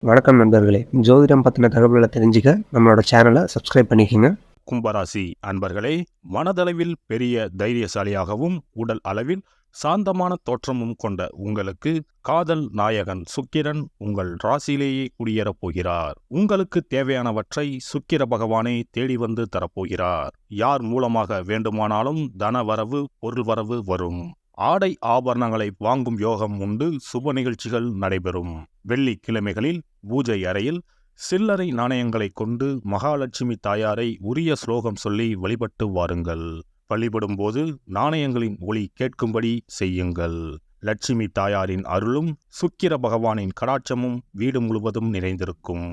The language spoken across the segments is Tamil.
வணக்கம் நண்பர்களே. ஜோதிடம் பத்தின தகவல்கள தெரிஞ்சுக்க நம்மளோட சேனல சப்ஸ்கிரைப் பண்ணிக்கங்க. கும்பராசி அன்பர்களே, மனதளவில் பெரிய தைரியசாலியாகவும் உடல் அளவில் சாந்தமான தோற்றமும் கொண்ட உங்களுக்கு காதல் நாயகன் சுக்கிரன் உங்கள் ராசியிலேயே குடியேறப் போகிறார். உங்களுக்கு தேவையானவற்றை சுக்கிர பகவானே தேடி வந்து தரப்போகிறார். யார் மூலமாக வேண்டுமானாலும் தன வரவு பொருள் வரவு வரும். ஆடை ஆபரணங்களை வாங்கும் யோகம் உண்டு. சுப நிகழ்ச்சிகள் நடைபெறும். வெள்ளிக்கிழமைகளில் பூஜை அறையில் சில்லறை நாணயங்களை கொண்டு மகாலட்சுமி தாயாரை உரிய ஸ்லோகம் சொல்லி வழிபட்டு வாருங்கள். வழிபடும் போது நாணயங்களின் ஒளி கேட்கும்படி செய்யுங்கள். லட்சுமி தாயாரின் அருளும் சுக்கிர பகவானின் கடாட்சமும் வீடு முழுவதும் நிறைந்திருக்கும்.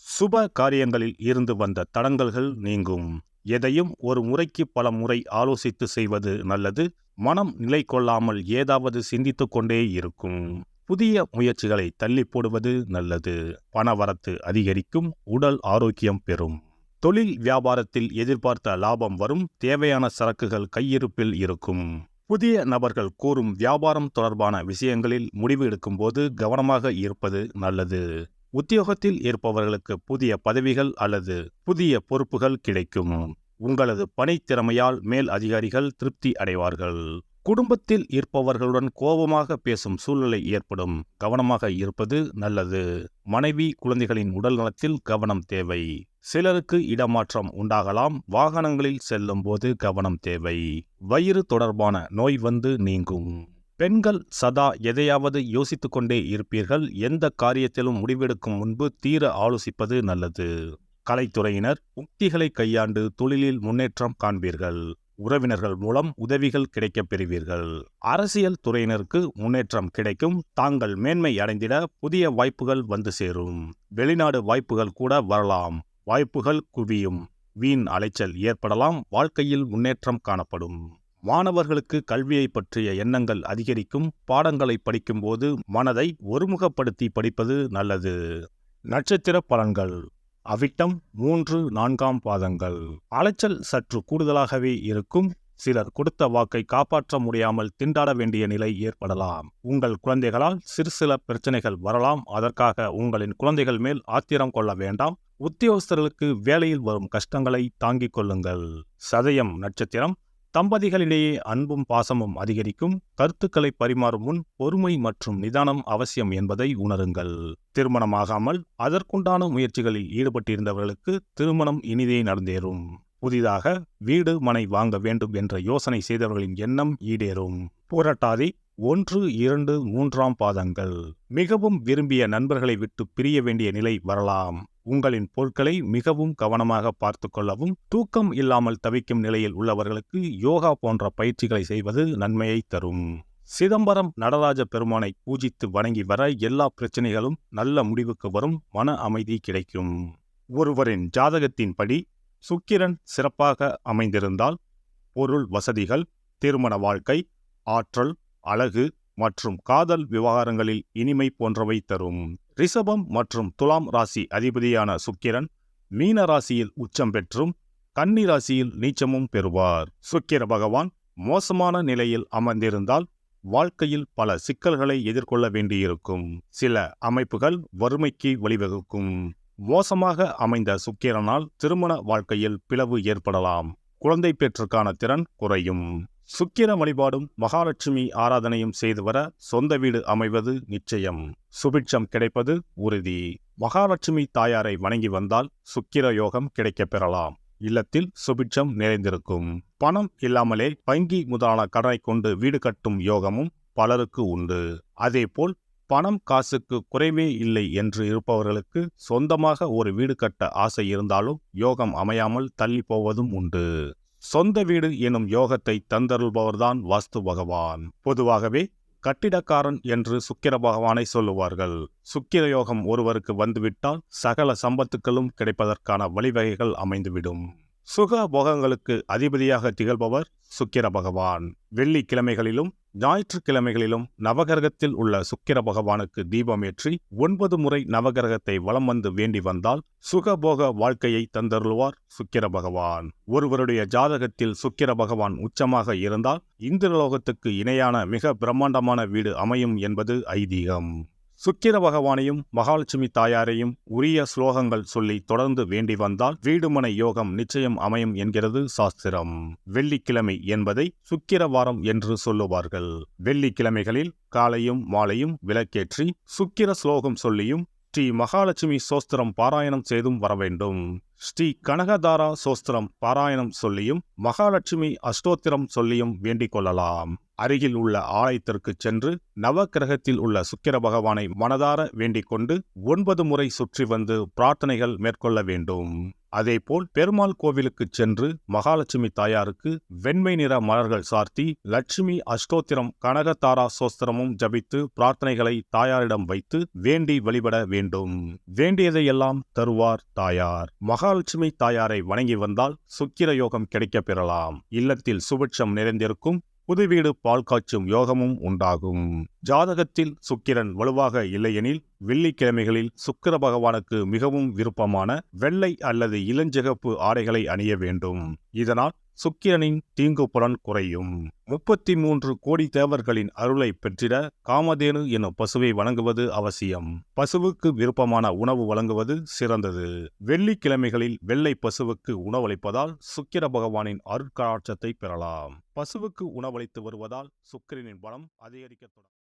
சுப காரியங்களில் இருந்து வந்த தடங்கல்கள் நீங்கும். எதையும் ஒரு முறைக்கு பல முறை ஆலோசித்து செய்வது நல்லது. மனம் நிலை கொள்ளாமல் ஏதாவது சிந்தித்து கொண்டே இருக்கும். புதிய முயற்சிகளை தள்ளி போடுவது நல்லது. பணவரத்து அதிகரிக்கும். உடல் ஆரோக்கியம் பெறும். தொழில் வியாபாரத்தில் எதிர்பார்த்த லாபம் வரும். தேவையான சரக்குகள் கையிருப்பில் இருக்கும். புதிய நபர்கள் கூறும் வியாபாரம் தொடர்பான விஷயங்களில் முடிவு எடுக்கும்போது கவனமாக இருப்பது நல்லது. உத்தியோகத்தில் இருப்பவர்களுக்கு புதிய பதவிகள் அல்லது புதிய பொறுப்புகள் கிடைக்கும். உங்களது பணித்திறமையால் மேல் அதிகாரிகள் திருப்தி அடைவார்கள். குடும்பத்தில் இருப்பவர்களுடன் கோபமாக பேசும் சூழ்நிலை ஏற்படும். கவனமாக இருப்பது நல்லது. மனைவி குழந்தைகளின் உடல் நலத்தில் கவனம் தேவை. சிலருக்கு இடமாற்றம் உண்டாகலாம். வாகனங்களில் செல்லும் போது கவனம் தேவை. வயிறு தொடர்பான நோய் வந்து நீங்கும். பெண்கள் சதா எதையாவது யோசித்துக் கொண்டே இருப்பீர்கள். எந்த காரியத்திலும் முடிவெடுக்கும் முன்பு தீர ஆலோசிப்பது நல்லது. கலைத்துறையினர் உக்திகளை கையாண்டு தொழிலில் முன்னேற்றம் காண்பீர்கள். உறவினர்கள் மூலம் உதவிகள் கிடைக்கப் பெறுவீர்கள். அரசியல் துறையினருக்கு முன்னேற்றம் கிடைக்கும். தாங்கள் மேன்மை அடைந்திட புதிய வாய்ப்புகள் வந்து சேரும். வெளிநாடு வாய்ப்புகள் கூட வரலாம். வாய்ப்புகள் குவியும். வீண் அலைச்சல் ஏற்படலாம். வாழ்க்கையில் முன்னேற்றம் காணப்படும். மாணவர்களுக்கு கல்வியை பற்றிய எண்ணங்கள் அதிகரிக்கும். பாடங்களை படிக்கும்போது மனதை ஒருமுகப்படுத்தி படிப்பது நல்லது. நட்சத்திர பலன்கள். அவிட்டம் 3, 4 பாதங்கள். அலைச்சல் சற்று கூடுதலாகவே இருக்கும். சிலர் கொடுத்த வாக்கை காப்பாற்ற முடியாமல் திண்டாட வேண்டிய நிலை ஏற்படலாம். உங்கள் குழந்தைகளால் சில பிரச்சனைகள் வரலாம். அதற்காக உங்களின் குழந்தைகள் மேல் ஆத்திரம் கொள்ள வேண்டாம். உத்தியோகஸ்தர்களுக்கு வேலையில் வரும் கஷ்டங்களை தாங்கிக் கொள்ளுங்கள். சதயம் நட்சத்திரம். தம்பதிகளிடையே அன்பும் பாசமும் அதிகரிக்கும். கருத்துக்களை பரிமாறும் முன் பொறுமை மற்றும் நிதானம் அவசியம் என்பதை உணருங்கள். திருமணமாகாமல் அதற்குண்டான முயற்சிகளில் ஈடுபட்டிருந்தவர்களுக்கு திருமணம் இனிதே நடந்தேறும். புதிதாக வீடு மனை வாங்க வேண்டும் என்ற யோசனை செய்தவர்களின் எண்ணம் ஈடேறும். புரட்டாதி 1, 2, 3 பாதங்கள். மிகவும் விரும்பிய நண்பர்களை விட்டு பிரிய வேண்டிய நிலை வரலாம். உங்களின் பொருட்களை மிகவும் கவனமாக பார்த்து கொள்ளவும். தூக்கம் இல்லாமல் தவிக்கும் நிலையில் உள்ளவர்களுக்கு யோகா போன்ற பயிற்சிகளை செய்வது நன்மையை தரும். சிதம்பரம் நடராஜ பெருமானை பூஜித்து வணங்கி வர எல்லா பிரச்சனைகளும் நல்ல முடிவுக்கு வரும். மன அமைதி கிடைக்கும். ஒருவரின் ஜாதகத்தின்படி சுக்கிரன் சிறப்பாக அமைந்திருந்தால் பொருள் வசதிகள், திருமண வாழ்க்கை, ஆற்றல், அழகு மற்றும் காதல் விவகாரங்களில் இனிமை போன்றவை தரும். ரிஷபம் மற்றும் துலாம் ராசி அதிபதியான சுக்கிரன் மீன ராசியில் உச்சம் பெற்றும் கன்னி ராசியில் நீச்சமும் பெறுவார். சுக்கிர பகவான் மோசமான நிலையில் அமர்ந்திருந்தால் வாழ்க்கையில் பல சிக்கல்களை எதிர்கொள்ள வேண்டியிருக்கும். சில அமைப்புகள் வறுமைக்கு வழிவகுக்கும். மோசமாக அமைந்த சுக்கிரனால் திருமண வாழ்க்கையில் பிளவு ஏற்படலாம். குழந்தை பேற்றுக்கான திறன் குறையும். சுக்கிர வழிபாடும் மகாலட்சுமி ஆராதனையும் செய்து வர சொந்த வீடு அமைவது நிச்சயம். சுபிட்சம் கிடைப்பது உறுதி. மகாலட்சுமி தாயாரை வணங்கி வந்தால் சுக்கிர யோகம் கிடைக்கப் பெறலாம். இல்லத்தில் சுபிட்சம் நிறைந்திருக்கும். பணம் இல்லாமலே வங்கி முதலான கடனை கொண்டு வீடு கட்டும் யோகமும் பலருக்கு உண்டு. அதேபோல் பணம் காசுக்கு குறைவே இல்லை என்று இருப்பவர்களுக்கு சொந்தமாக ஒரு வீடு கட்ட ஆசை இருந்தாலும் யோகம் அமையாமல் தள்ளி போவதும் உண்டு. சொந்த வீடு எனும் யோகத்தை தந்தருள்பவர்தான் வாஸ்து பகவான். பொதுவாகவே கட்டிடக்காரன் என்று சுக்கிர பகவானை சொல்லுவார்கள். சுக்கிர யோகம் ஒருவருக்கு வந்துவிட்டால் சகல சம்பத்துக்களும் கிடைப்பதற்கான வழிவகைகள் அமைந்துவிடும். சுக போகங்களுக்கு அதிபதியாக திகழ்பவர் சுக்கிர பகவான். வெள்ளிக்கிழமைகளிலும் ஞாயிற்றுக்கிழமைகளிலும் நவகிரகத்தில் உள்ள சுக்கிர பகவானுக்கு தீபமேற்றி 9 முறை நவகிரகத்தை வலம் வந்து வேண்டி வந்தால் சுகபோக வாழ்க்கையை தந்தருள்வார் சுக்கிர பகவான். ஒருவருடைய ஜாதகத்தில் சுக்கிர பகவான் உச்சமாக இருந்தால் இந்திரலோகத்துக்கு இணையான மிக பிரம்மாண்டமான வீடு அமையும் என்பது ஐதீகம். சுக்கிர பகவானையும் மகாலட்சுமி தாயாரையும் உரிய ஸ்லோகங்கள் சொல்லி தொடர்ந்து வேண்டி வந்தால் வீடுமனை யோகம் நிச்சயம் அமையும் என்கிறது சாஸ்திரம். வெள்ளிக்கிழமை என்பதை சுக்கிர வாரம் என்று சொல்லுவார்கள். வெள்ளிக்கிழமைகளில் காலையும் மாலையும் விளக்கேற்றி சுக்கிர ஸ்லோகம் சொல்லியும் ஸ்ரீ மகாலட்சுமி சோஸ்திரம் பாராயணம் செய்தும் வர வேண்டும். ஸ்ரீ கனகதாரா சோஸ்திரம் பாராயணம் சொல்லியும் மகாலட்சுமி அஷ்டோத்திரம் சொல்லியும் வேண்டிக் கொள்ளலாம். அருகில் உள்ள ஆலயத்திற்கு சென்று நவக்கிரகத்தில் உள்ள சுக்கிர பகவானை மனதார வேண்டிக் கொண்டு 9 முறை சுற்றி வந்து பிரார்த்தனைகள் மேற்கொள்ள வேண்டும். அதேபோல் பெருமாள் கோவிலுக்கு சென்று மகாலட்சுமி தாயாருக்கு வெண்மை நிற மலர்கள் சார்த்தி லட்சுமி அஷ்டோத்திரம் கனகதாரா சோஸ்திரமும் ஜபித்து பிரார்த்தனைகளை தாயாரிடம் வைத்து வேண்டி வழிபட வேண்டும். வேண்டியதையெல்லாம் தருவார் தாயார். மகாலட்சுமி தாயாரை வணங்கி வந்தால் சுக்கிர யோகம் கிடைக்கப் பெறலாம். இல்லத்தில் சுபிட்சம் நிறைந்திருக்கும். புது வீடு பால் காய்ச்சும் யோகமும் உண்டாகும். ஜாதகத்தில் சுக்கிரன் வலுவாக இல்லையெனில் வெள்ளிக்கிழமைகளில் சுக்கிர பகவானுக்கு மிகவும் விருப்பமான வெள்ளை அல்லது இளஞ்சிகப்பு ஆடைகளை அணிய வேண்டும். இதனால் சுக்கிரனின் தீங்கு புலன் குறையும். 33 கோடி தேவர்களின் அருளை பெற்றிட காமதேனு எனும் பசுவை வணங்குவது அவசியம். பசுவுக்கு விருப்பமான உணவு வழங்குவது சிறந்தது. வெள்ளிக்கிழமைகளில் வெள்ளை பசுவுக்கு உணவளிப்பதால் சுக்கிர பகவானின் அருட்கடாட்சத்தை பெறலாம். பசுவுக்கு உணவளித்து வருவதால் சுக்கிரனின் பலம் அதிகரிக்க தொடங்கும்.